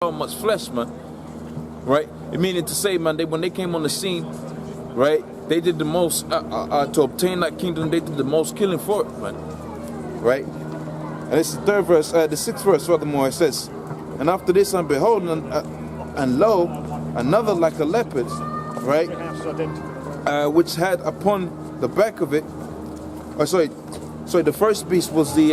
so much flesh, man. Right? It meaning to say, man, when they came on the scene, right, they did the most, to obtain that kingdom, they did the most killing for it, man. Right? And this is the third verse, the sixth verse, furthermore, it says, and after this, and behold, and lo, another like a leopard, right, which had upon the back of it, the first beast was the,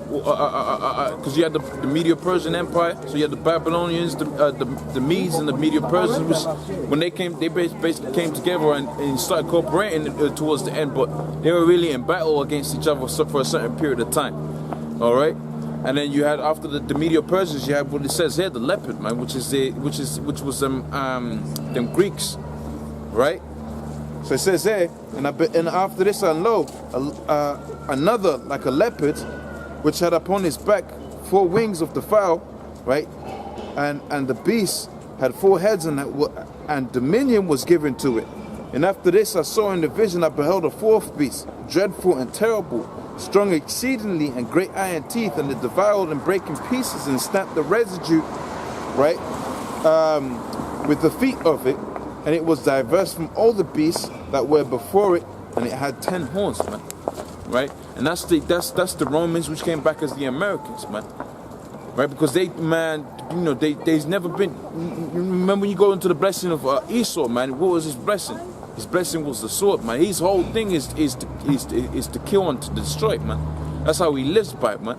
because you had the Medo-Persian Empire, so you had the Babylonians, the Medes, and the Medo-Persians, which when they came, they basically came together and started cooperating towards the end, but they were really in battle against each other for a certain period of time. All right, and then you had after the Medo-Persians, you had what it says here, the leopard, man, which was them Greeks, right? So it says there, and after this, and lo, another like a leopard, which had upon his back 4 wings of the fowl, right? And the beast had 4 heads, and dominion was given to it. And after this I saw in the vision, I beheld a 4th beast, dreadful and terrible, strong exceedingly, and great iron teeth, and it devoured and brake in pieces and snapped the residue, right, with the feet of it. And it was diverse from all the beasts that were before it, and it had 10 horns, man. Right, and that's the Romans, which came back as the Americans, man. Right, because they's never been. Remember when you go into the blessing of Esau, man? What was his blessing? His blessing was the sword, man. His whole thing is to kill and to destroy, man. That's how he lives by it, man.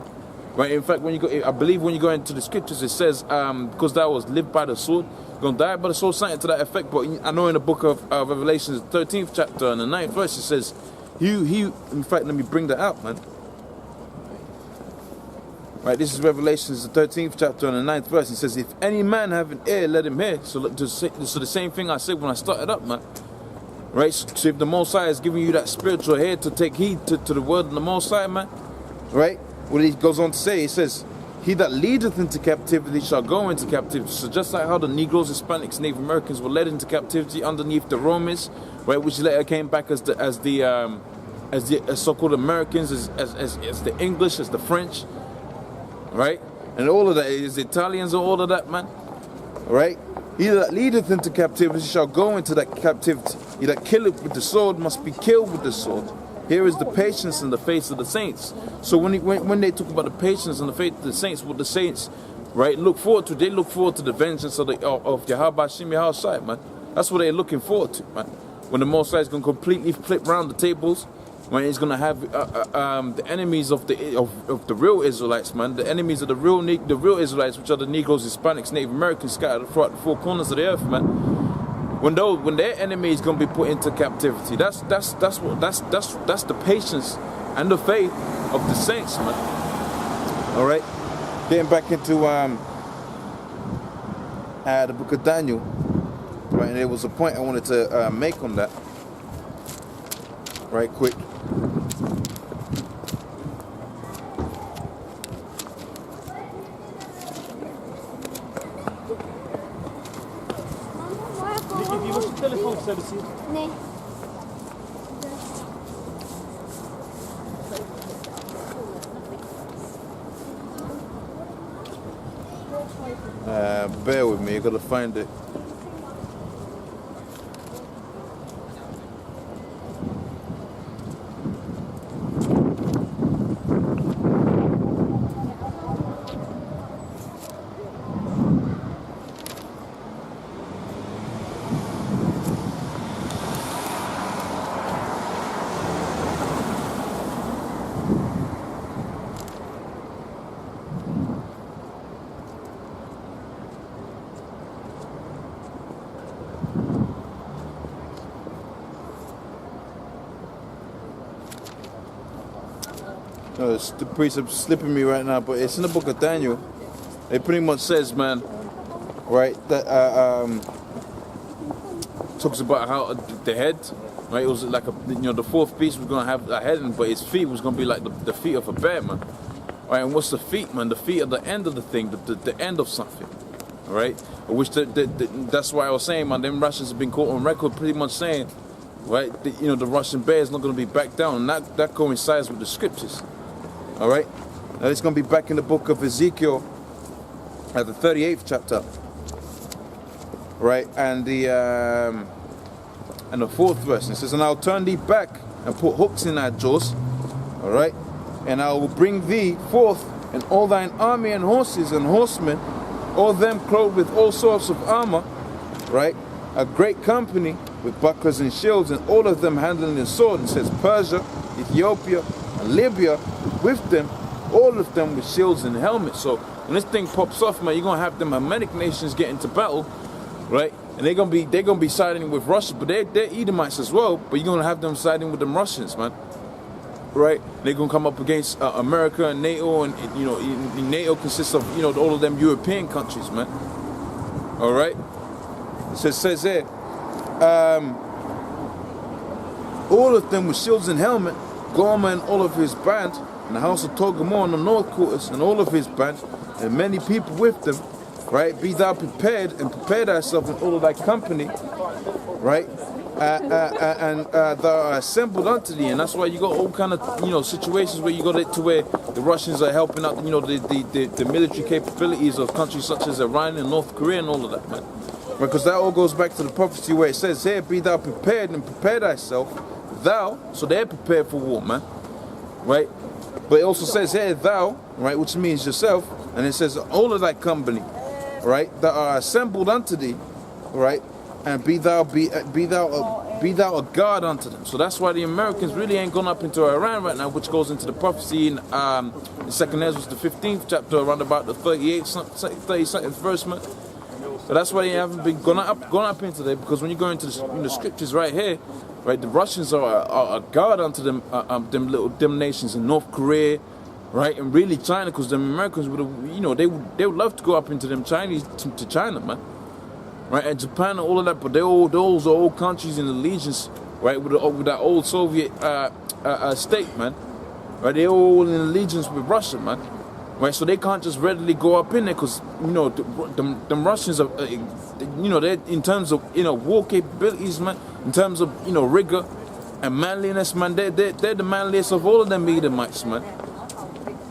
Right. In fact, I believe when you go into the scriptures, it says because thou was lived by the sword, you're gonna die by the sword, something to that effect. But I know in the book of Revelation, the 13th chapter and the 9th verse, it says. In fact, let me bring that out, man. Right, this is Revelations, the 13th chapter and the 9th verse. It says, if any man have an ear, let him hear. So the same thing I said when I started up, man. Right, so if the Most High is giving you that spiritual ear to take heed to the word of the Most High, man. Right, what he goes on to say, he says, he that leadeth into captivity shall go into captivity. So just like how the Negroes, Hispanics, Native Americans were led into captivity underneath the Romans, right, which later came back as the so-called Americans, as the English, as the French, right, and all of that is the Italians and all of that, man, right. He that leadeth into captivity shall go into that captivity. He that killeth with the sword must be killed with the sword. Here is the patience and the faith of the saints. So when they talk about the patience and the faith of the saints, what the saints, right, look forward to, they look forward to the vengeance of Yahweh Shem Yahushai, man. That's what they're looking forward to, man. When the Most High is going to completely flip around the tables, when he's going to have the enemies of the real Israelites, man, the enemies of the real Israelites, which are the Negroes, Hispanics, Native Americans scattered throughout the 4 corners of the earth, man. When their enemy is going to be put into captivity, that's the patience and the faith of the saints, man. All right, getting back into the book of Daniel, right? And there was a point I wanted to make on that, right quick. Nee. Bear with me, you gotta find it. The precept slipping me right now, but it's in the book of Daniel. It pretty much says, man, right, that talks about how the head, right, it was like the 4th beast was gonna have a head, but its feet was gonna be like the feet of a bear, man. Right, and what's the feet, man? The feet are the end of the thing, the end of something, right? Which that's why I was saying, man, them Russians have been caught on record pretty much saying, right, the Russian bear is not gonna be back down, and that coincides with the scriptures. All right, now it's going to be back in the book of Ezekiel, at the 38th chapter, right, and the 4th verse. It says, "And I'll turn thee back and put hooks in thy jaws, all right, and I will bring thee forth, and all thine army and horses and horsemen, all them clothed with all sorts of armor, right, a great company with bucklers and shields, and all of them handling the sword." It says Persia, Ethiopia, and Libya with them, all of them with shields and helmets. So when this thing pops off, man, you're gonna have them Hamitic nations get into battle, right? And they're gonna be siding with Russia, but they're Edomites as well. But you're gonna have them siding with them Russians, man, right? They're gonna come up against America and NATO, and you know, NATO consists of, you know, all of them European countries, man. All right. So it says there, all of them with shields and helmet, Gomer and all of his band, and the house of Togarmah in the north quarters, and all of his band, and many people with them, right? Be thou prepared, and prepare thyself and all of thy company, right? And thou art assembled unto thee. And that's why you got all kind of, you know, situations where you got it to where the Russians are helping out, you know, the military capabilities of countries such as Iran and North Korea and all of that, man. Because that all goes back to the prophecy where it says here, "Be thou prepared and prepare thyself, thou," so they're prepared for war, man, right? But it also says here, "thou," right, which means yourself, and it says all of thy company, right, that are assembled unto thee, right, and be thou a guard unto them. So that's why the Americans really ain't gone up into Iran right now, which goes into the prophecy in 2nd Ezra, the 15th chapter, around about the 32nd verse, man. So that's why they haven't been gone up into there, because when you go into the scriptures right here, right, the Russians are a guard unto them, them nations in North Korea, right, and really China, because the Americans would have, you know, they would love to go up into them Chinese to China, man, right, and Japan and all of that, but those are all countries in allegiance, right, with that old Soviet state, man, right, they're all in allegiance with Russia, man. Right, so they can't just readily go up in there, because, you know, them Russians are, you know, they're, in terms of, you know, war capabilities, man, in terms of, you know, rigor and manliness, man, they're the manliest of all of them Edomites, man.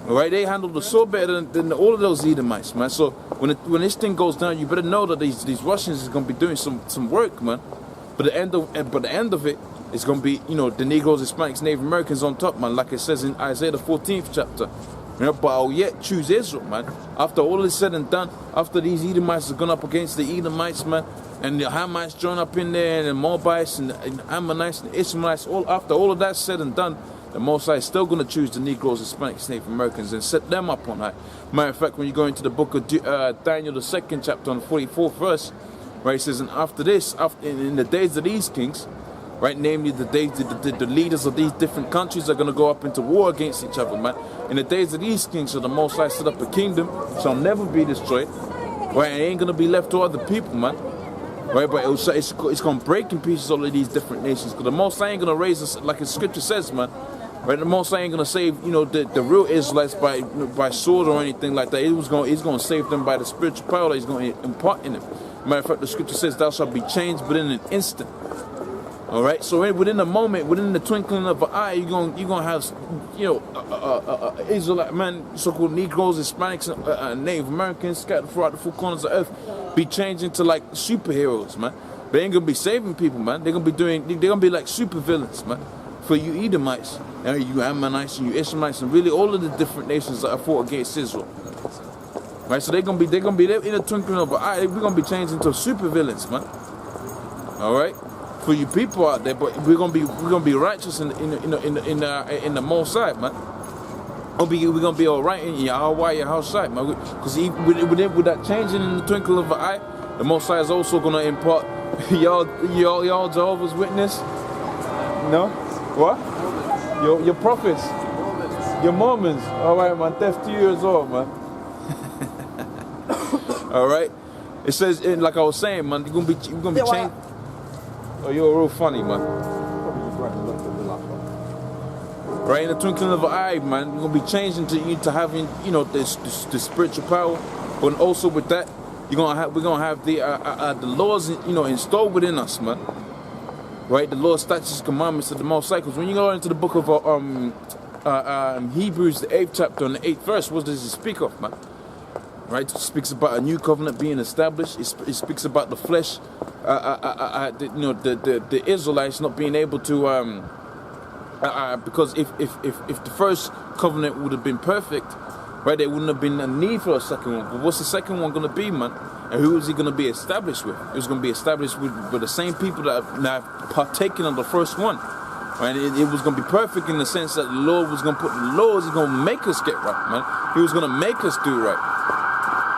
All right, they handle the sword better than all of those Edomites, man. So when this thing goes down, you better know that these Russians is gonna be doing some work, man. But the end of it is gonna be, you know, the Negroes, Hispanics, Native Americans on top, man, like it says in Isaiah the 14th chapter. You know, but I'll yet choose Israel, man. After all is said and done, after these Edomites have gone up against the Edomites, man, and the Hamites join up in there, and the Moabites and the Ammonites and the Ishmaelites, after all of that's said and done, the Most High is still going to choose the Negroes, Hispanics, Native Americans, and set them up on high. Matter of fact, when you go into the book of Daniel, the 2nd chapter, on the 44th verse, right, it says, "And after this, in the days of these kings," right, namely the leaders of these different countries are going to go up into war against each other, man. In the days of these kings, so the Most High set up a kingdom, shall never be destroyed, right, it ain't going to be left to other people, man, right, but it's going to break in pieces all of these different nations, because the Most High ain't going to raise us, like the scripture says, man, right, the Most High ain't going to save, you know, the real Israelites by sword or anything like that. He's going to save them by the spiritual power that he's going to impart in them. Matter of fact, the scripture says, "Thou shalt be changed within an instant." All right, so within a moment, within the twinkling of an eye, you're gonna have, you know, Israelite man, so-called Negroes, Hispanics, and Native Americans scattered throughout the four corners of the earth, be changed into like superheroes, man. They ain't gonna be saving people, man. They're gonna be like super villains, man. For you Edomites, and you Ammonites, and you Ishmaelites, and really all of the different nations that have fought against Israel. Right, so they're gonna be in the twinkling of an eye. We're gonna be changed into super villains, man. All right. For you people out there, but we're gonna be righteous in the Most High, man. We're gonna be all right in your house side, man. Because with that changing in the twinkle of an eye, the Most High is also gonna impart y'all Jehovah's Witness. No, what? Your prophets, your Mormons. All right, man. 32 years old, man. All right. It says, like I was saying, man, you're gonna be changed. Oh, you're real funny, man. Right, in the twinkling of an eye, man, you're gonna be changing to having, you know, this spiritual power, but also with that, we're gonna have the laws, you know, installed within us, man. Right, the law, statutes, commandments of the Most High. Because when you go into the book of Hebrews, the 8th chapter and the 8th verse, what does it speak of, man? right? It speaks about a new covenant being established. It speaks about the flesh, the Israelites not being able to, because if the first covenant would have been perfect, right, there wouldn't have been a need for a second one. But what's the second one going to be, man? And who is he going to be established with? It was going to be established with the same people that have partaken of the first one. Right? It was going to be perfect in the sense that the Lord was going to put the laws. He's going to make us get right, man. He was going to make us do right.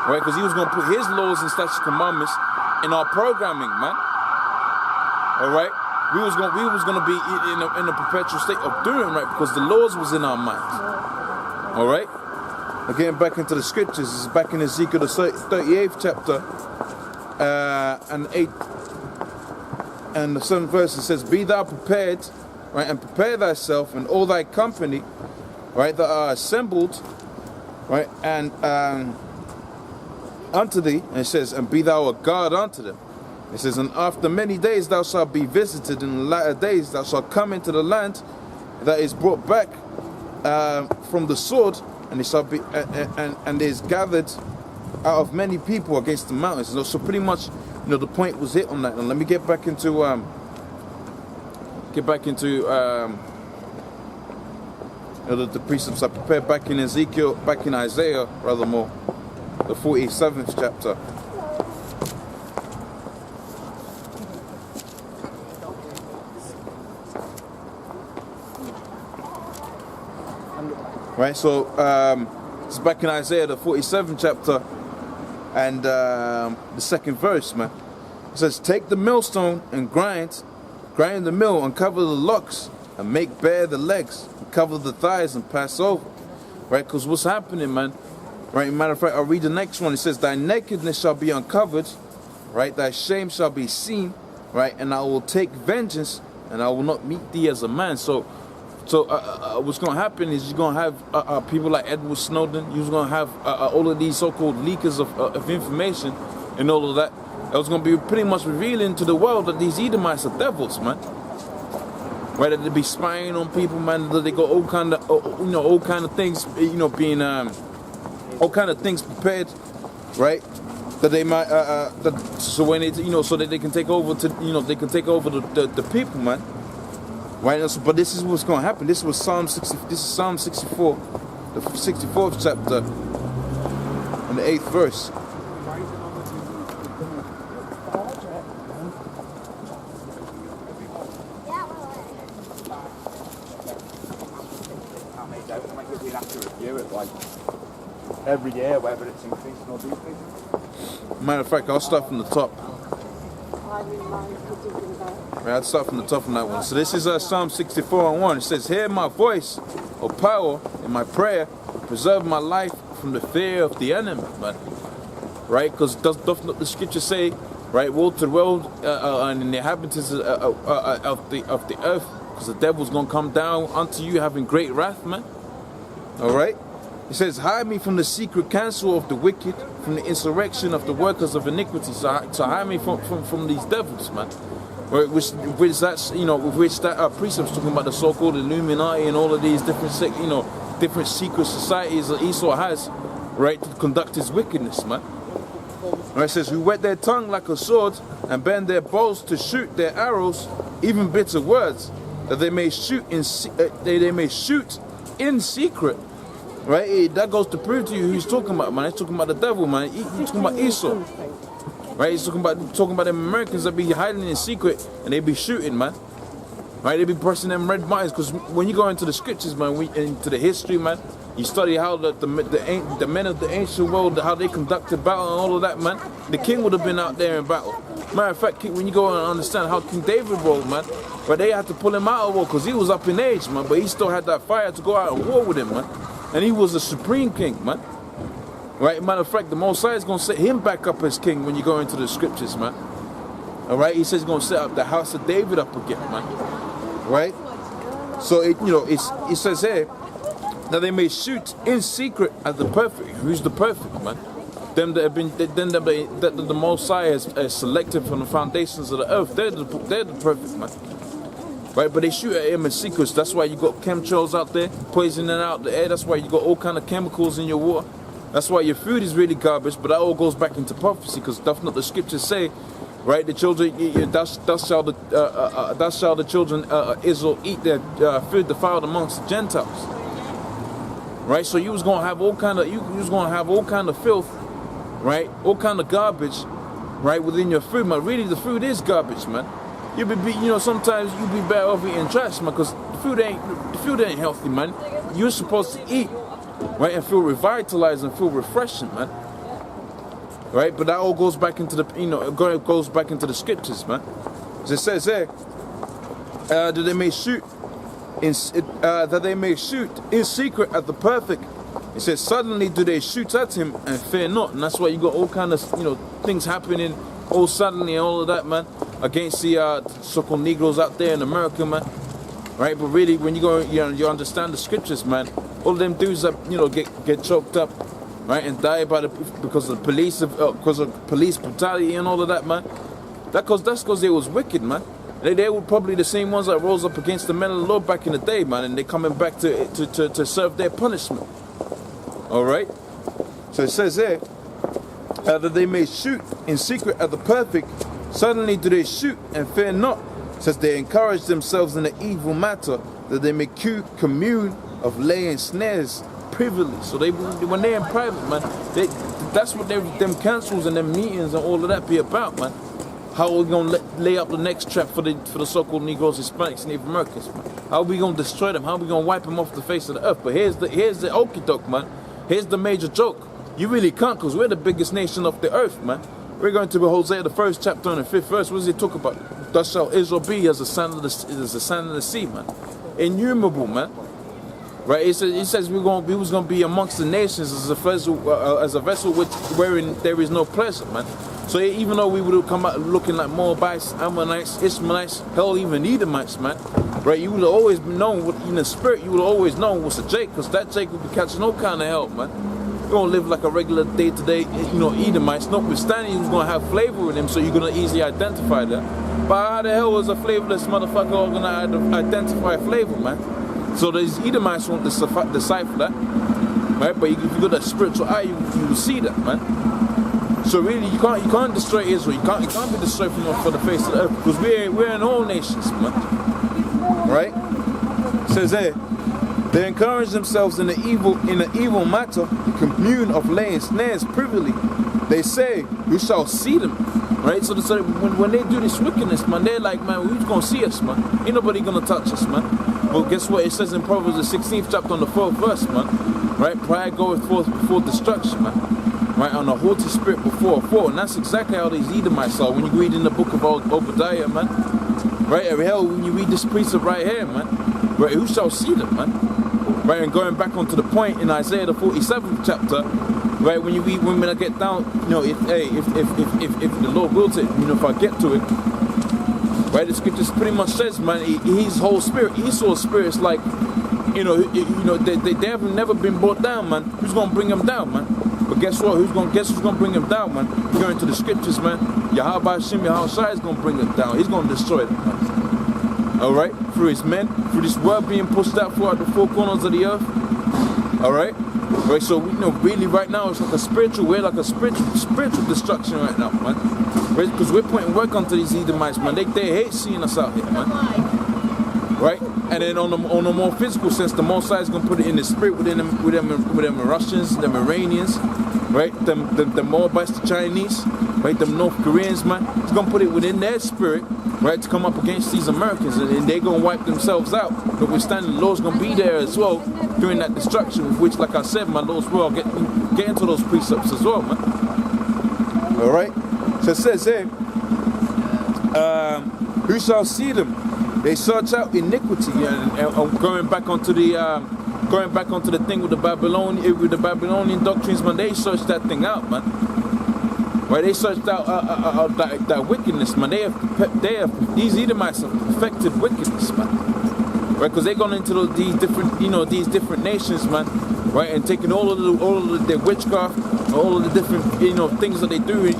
Right? Because he was going to put his laws and statutes and commandments in our programming, man. All right? We was going to be in a perpetual state of doing right because the laws was in our minds. All right? Again, back into the scriptures. This is back in Ezekiel, the 38th chapter, and 8th and the 7th verse. It says, "Be thou prepared, right, and prepare thyself and all thy company, right, that are assembled, right, and unto thee." And it says, "And be thou a guard unto them." It says, "And after many days thou shalt be visited, in the latter days thou shalt come into the land that is brought back from the sword, and it shall be and is gathered out of many people against the mountains." So pretty much, the point was hit on that. And let me get back into the precepts I prepared back in Ezekiel, back in Isaiah, rather more, the 47th chapter. Right, so it's back in Isaiah, the 47th chapter, and the 2nd verse, man. It says, "Take the millstone and grind the mill, and cover the locks, and make bare the legs, and cover the thighs, and pass over." Right, because what's happening, man? Right, matter of fact, I'll read the next one. It says, "Thy nakedness shall be uncovered, right? Thy shame shall be seen, right? And I will take vengeance, and I will not meet thee as a man." So what's going to happen is you're going to have people like Edward Snowden. You're going to have all of these so-called leakers of information and all of that. It was going to be pretty much revealing to the world that these Edomites are devils, man. Right, that they be spying on people, man. That they got all kind of things, being all kind of things prepared, right? That they might, so when they, so that they can take over they can take over the people, man. Right, but this is what's going to happen. This was Psalm 60. This is Psalm 64, the 64th chapter, and the 8th verse. Every year, whether it's increasing or decreasing. Matter of fact, I'll start from the top. Right, I'll start from the top on that one. So this is Psalm 64:1. It says, "Hear my voice, O power, in my prayer. Preserve my life from the fear of the enemy." Man. Right? Because does not the scripture say, right, woe to the world and the inhabitants of the earth, because the devil's going to come down unto you having great wrath, man. All right? It says, "Hide me from the secret counsel of the wicked, from the insurrection of the workers of iniquity." So hide me from these devils, man. Right, which that's precepts talking about the so-called Illuminati and all of these different secret societies that Esau has, right, to conduct his wickedness, man. Right, it says, "Who whet their tongue like a sword, and bend their bows to shoot their arrows, even bitter words, that they may shoot in secret." Right, that goes to prove to you who he's talking about, man. He's talking about the devil, man. He's talking about Esau. Right, he's talking about them Americans that be hiding in secret and they be shooting, man. Right, they be pressing them red buttons, because when you go into the scriptures, man, into the history, man, you study how the men of the ancient world, how they conducted battle and all of that, man. The king would have been out there in battle. Matter of fact, when you go and understand how King David rolled, man, but they had to pull him out of war because he was up in age, man, but he still had that fire to go out and war with him, man. And he was the supreme king, man. Right, matter of fact, the Messiah is going to set him back up as king when you go into the scriptures, man. All right, he says he's going to set up the house of David up again, man. Right? So, it says here that they may shoot in secret at the perfect. Who's the perfect, man? Them that have been, that the Messiah has selected from the foundations of the earth. They're the perfect, man. Right, but they shoot at him in secrets. That's why you got chemtrails out there poisoning out the air. That's why you got all kind of chemicals in your water. That's why your food is really garbage, but that all goes back into prophecy, because that's not the scriptures say, right? The children, thus shall the children Israel eat their food defiled amongst the Gentiles, right? So you was gonna have all kind of filth, right? All kind of garbage, right, within your food, man. Really, the food is garbage, man. Sometimes you be better off eating trash, man, because the food ain't healthy, man. You're supposed to eat, right, and feel revitalized and feel refreshing, man. Right, but that all goes back into the scriptures, man. As it says there, that they may shoot in secret at the perfect. It says, suddenly do they shoot at him and fear not. And that's why you got all kind of things happening all suddenly and all of that, man, against the so-called Negroes out there in America, man. Right, but really, when you go, you understand the scriptures, man. All of them dudes that get choked up, right, and die because of police brutality and all of that, man. That's because they was wicked, man. They were probably the same ones that rose up against the men of the Lord back in the day, man, and they're coming back to serve their punishment. All right. So it says there that they may shoot in secret at the perfect. Suddenly do they shoot and fear not. It says they encourage themselves in the evil matter, that they may commune of laying snares privily. So when they're in private, man, that's what them councils and them meetings and all of that be about, man. How are we gonna lay up the next trap for the so-called Negroes, Hispanics, Native Americans, man? How are we gonna destroy them? How are we gonna wipe them off the face of the earth? But here's the okie doke, man. Here's the major joke. You really can't, because we're the biggest nation of the earth, man. We're going to Hosea, the 1st chapter and the 5th verse. What does it talk about? Thus shall Israel be as the sand of the sea, man. Innumerable, man. Right? It says we was gonna be amongst the nations as a vessel wherein there is no pleasure, man. So even though we would have come out looking like Moabites, Ammonites, Ishmaelites, hell, even Edomites, man, right? You would have always known, in the spirit, you would have always known what's a Jake, because that Jake would be catching all kind of help, man. You don't live like a regular day-to-day, Edomites. Notwithstanding, he was going to have flavor with him, so you're going to easily identify that. But how the hell was a flavorless motherfucker going to identify flavor, man? So these Edomites won't decipher that, right? But if you got that spiritual eye, you will see that, man. So really, you can't destroy Israel. You can't be destroyed from the face of the earth, because we're in all nations, man. Right? It says there, they encourage themselves in the evil matter, the commune of laying snares privily. They say, we shall see them. Right? So when they do this wickedness, man, they're like, man, who's gonna see us, man? Ain't nobody gonna touch us, man. Well, guess what? It says in Proverbs the 16th chapter on the 4th verse, man. Right? Pride goeth forth before destruction, man. Right, on a haughty spirit before a fall. And that's exactly how these Edomites are when you read in the book of Obadiah, man. Right, hell, when you read this precept right here, man. Right, who shall see them, man? Right, and going back onto the point in Isaiah the 47th chapter, right, when I get down, if the Lord wills it, if I get to it, right, the scriptures pretty much says, man, his whole spirit, Esau's spirit's like, they have never been brought down, man. Who's gonna bring them down, man? But guess what? Guess who's gonna bring him down, man? We're going to the scriptures, man. Yahweh Hashem, Yahushua is gonna bring him down. He's gonna destroy them, man. All right, through his men, through this word being pushed out throughout the four corners of the earth. All right, right. So we really right now it's like a spiritual destruction right now, man. Because we're putting work onto these Edomites, man. They hate seeing us out here, man. Right? And then on a more physical sense, the Most High is gonna put it in the spirit with them Russians, them Iranians, right? Them Moabites, the Chinese, right? Them North Koreans, man. He's gonna put it within their spirit, right, to come up against these Americans, and they're gonna wipe themselves out. Notwithstanding, the Lord's gonna be there as well during that destruction, which, like I said, my Lord's will get into those precepts as well, man. All right. So it says here, who shall see them? They search out iniquity, and going back onto the thing with the Babylonian doctrines, man. They searched that thing out, man. Right? They searched out that wickedness, man. These Edomites have perfected wickedness, man. Right? Because they've gone into these different nations, man. Right? And taking all of their witchcraft, all of the different things that they do,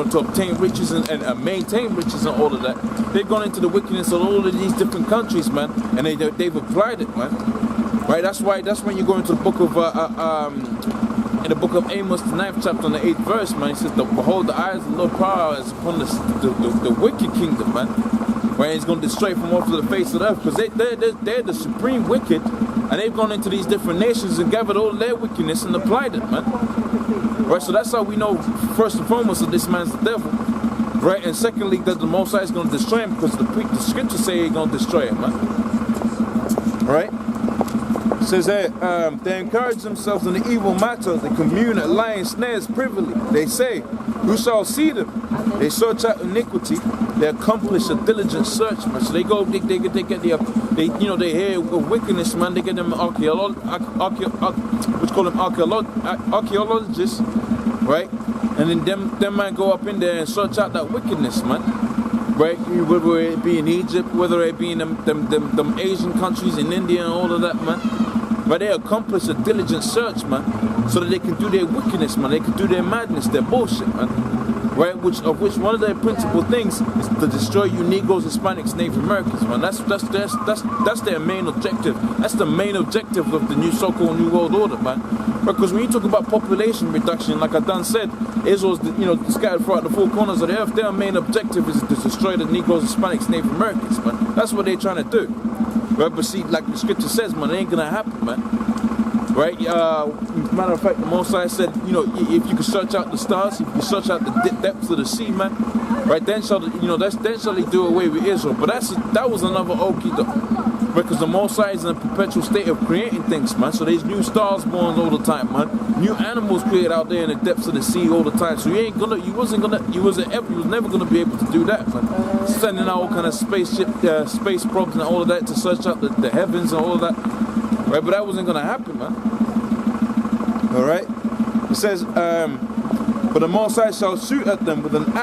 to obtain riches and maintain riches and all of that. They've gone into the wickedness of all of these different countries, man, and they've applied it, man. Right? That's when you go into the book of in the book of Amos, the 9th chapter, and the 8th verse, man, he says, behold, the eyes of the Lord power is upon the wicked kingdom, man. Right, he's going to destroy from off of the face of the earth, because they're the supreme wicked, and they've gone into these different nations and gathered all their wickedness and applied it, man. Right, so that's how we know, first and foremost, that this man's the devil. Right, and secondly, that the Most High is going to destroy him, because the scriptures say he's going to destroy him, man. Right? It says that they encourage themselves in the evil matter, they commune at lying snares privily. They say, who shall see them? They search out iniquity, they accomplish a diligent search, man. So they go, they get they hear wickedness, man. They get them archaeologists, right? And then them man go up in there and search out that wickedness, man. Right? Whether it be in Egypt, whether it be in them Asian countries, in India and all of that, man. But they accomplish a diligent search, man, so that they can do their wickedness, man. They can do their madness, their bullshit, man. Right? Which one of their principal things is to destroy you Negroes, Hispanics, Native Americans, man. That's their main objective. That's the main objective of the new so-called New World Order, man. Because when you talk about population reduction, like I done said, Israel's scattered throughout the four corners of the earth. Their main objective is to destroy the Negroes, Hispanics, Native Americans, man. That's what they're trying to do. Right? But see, like the scripture says, man, it ain't gonna happen, man. Right? Matter of fact, the Most High said, if you can search out the stars, if you can search out the depths of the sea, man, right? Then shall they do away with Israel. But that was another okie doke, because the Most High is in a perpetual state of creating things, man. So there's new stars born all the time, man. New animals created out there in the depths of the sea all the time. So you was never gonna be able to do that, man. Sending out all kind of space probes and all of that to search out the heavens and all of that. Right, but that wasn't gonna happen, man. All right. It says, but the Most High shall shoot at them with an